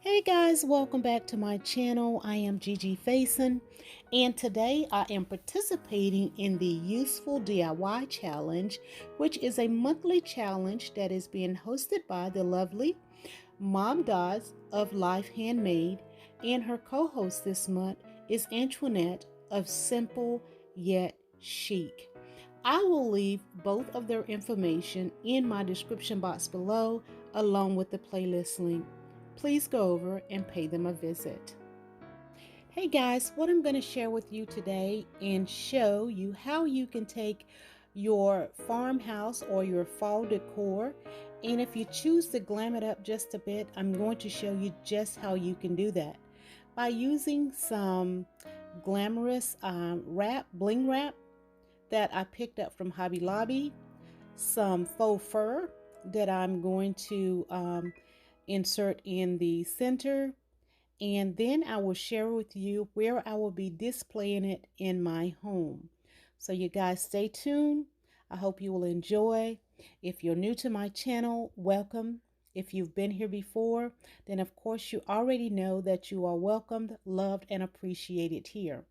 Hey guys, welcome back to my channel. I am Gigi Faison, and today I am participating in the Useful DIY Challenge, which is a monthly challenge that is being hosted by the lovely Mom Dots of Life Handmade, and her co-host this month is Antoinette of Simple Yet Chic. I will leave both of their information in my description box below, along with the playlist link. Please go over and pay them a visit. Hey guys, what I'm going to share with you today and show you how you can take your farmhouse or your fall decor, and if you choose to glam it up just a bit, I'm going to show you just how you can do that by using some glamorous bling wrap that I picked up from Hobby Lobby, some faux fur that I'm going to insert in the center, and then I will share with you where I will be displaying it in my home. So you guys stay tuned. I hope you will enjoy. If you're new to my channel, welcome. If you've been here before, then of course you already know that you are welcomed, loved, and appreciated here.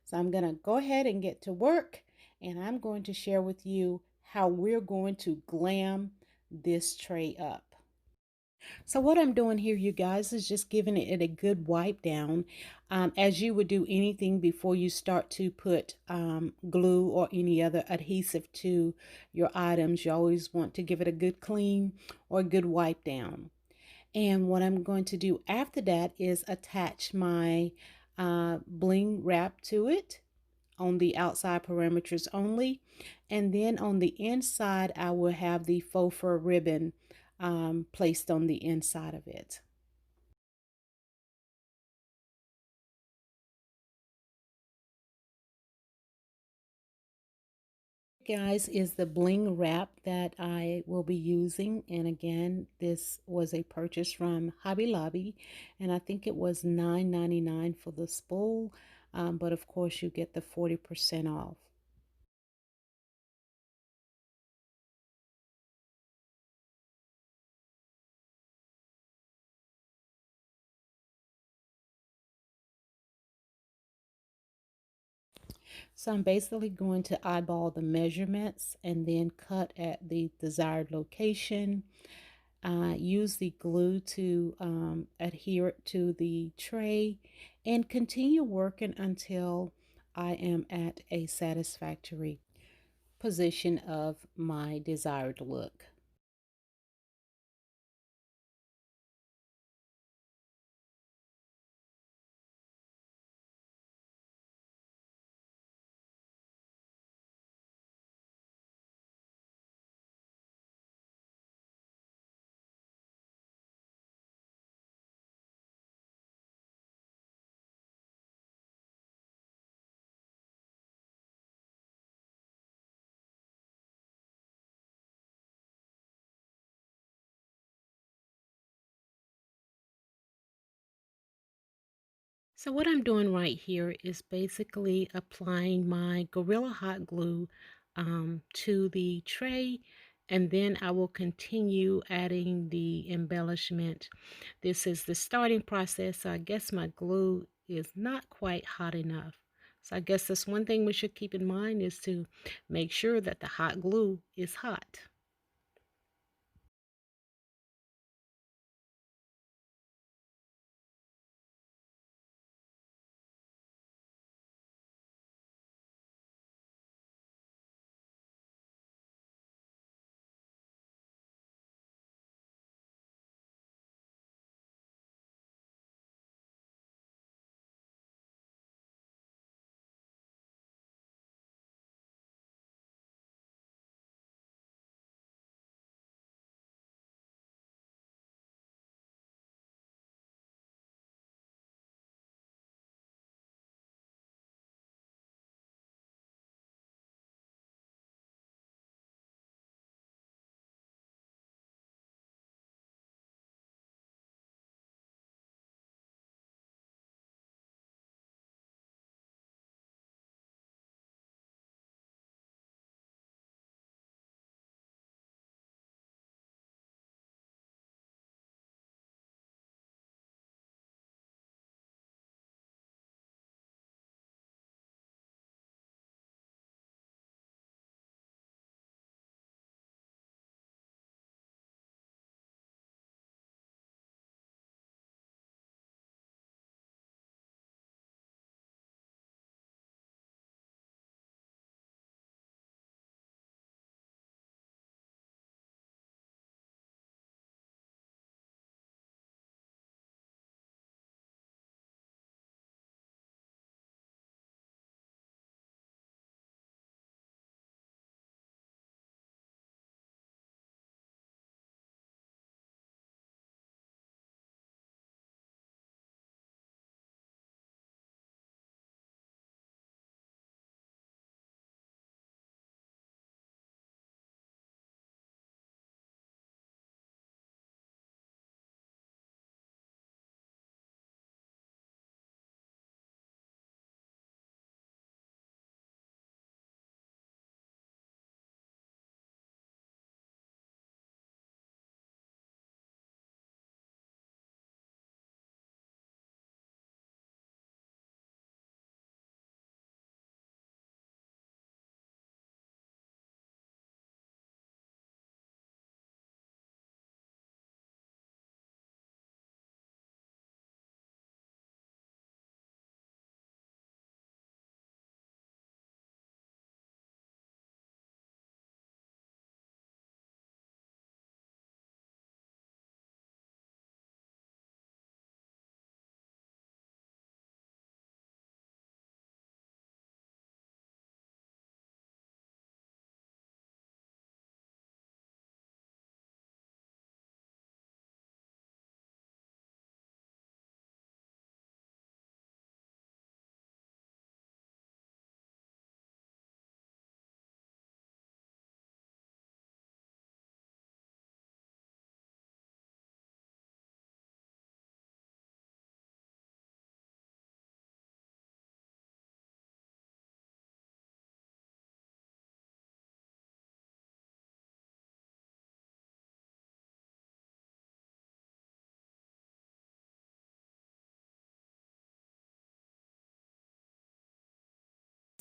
So I'm going to go ahead and get to work, and I'm going to share with you how we're going to glam this tray up. So what I'm doing here, you guys, is just giving it a good wipe down, as you would do anything before you start to put glue or any other adhesive to your items. You always want to give it a good clean or a good wipe down. And what I'm going to do after that is attach my bling wrap to it on the outside perimeters only, and then on the inside I will have the faux fur ribbon placed on the inside of it. Guys, is the bling wrap that I will be using, and again, this was a purchase from Hobby Lobby, and I think it was $9.99 for the spool, but of course you get the 40% off. So I'm basically going to eyeball the measurements and then cut at the desired location. Use the glue to adhere it to the tray and continue working until I am at a satisfactory position of my desired look. So what I'm doing right here is basically applying my Gorilla Hot Glue to the tray, and then I will continue adding the embellishment. This is the starting process, so I guess my glue is not quite hot enough. So I guess that's one thing we should keep in mind, is to make sure that the hot glue is hot.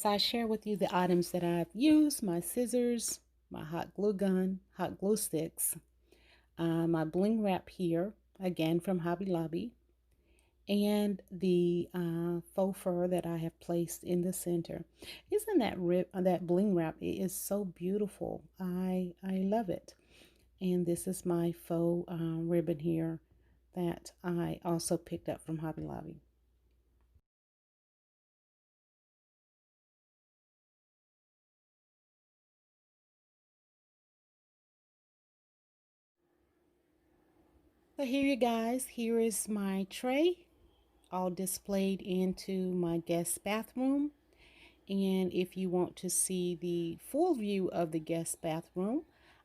So I share with you the items that I've used: my scissors, my hot glue gun, hot glue sticks, my bling wrap here, again from Hobby Lobby, and the faux fur that I have placed in the center. Isn't that bling wrap? It is so beautiful. I love it. And this is my faux ribbon here that I also picked up from Hobby Lobby. So here you guys, here is my tray all displayed into my guest bathroom. And if you want to see the full view of the guest bathroom,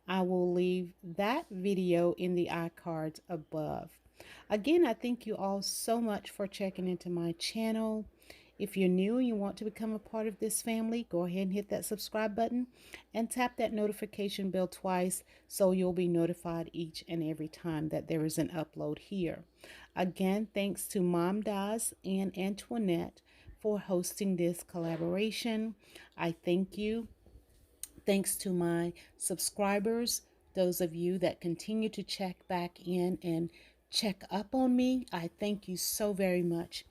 I will leave that video in the iCards above. Again, I thank you all so much for checking into my channel. If you're new and you want to become a part of this family, go ahead and hit that subscribe button and tap that notification bell twice so you'll be notified each and every time that there is an upload here. Again, thanks to Mom Daz and Antoinette for hosting this collaboration. I thank you. Thanks to my subscribers, those of you that continue to check back in and check up on me. I thank you so very much.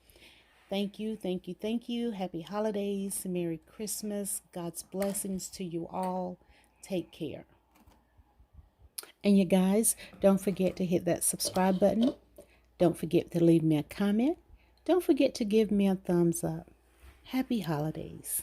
Thank you, thank you, thank you. Happy holidays, Merry Christmas, God's blessings to you all. Take care. And you guys, don't forget to hit that subscribe button. Don't forget to leave me a comment. Don't forget to give me a thumbs up. Happy holidays.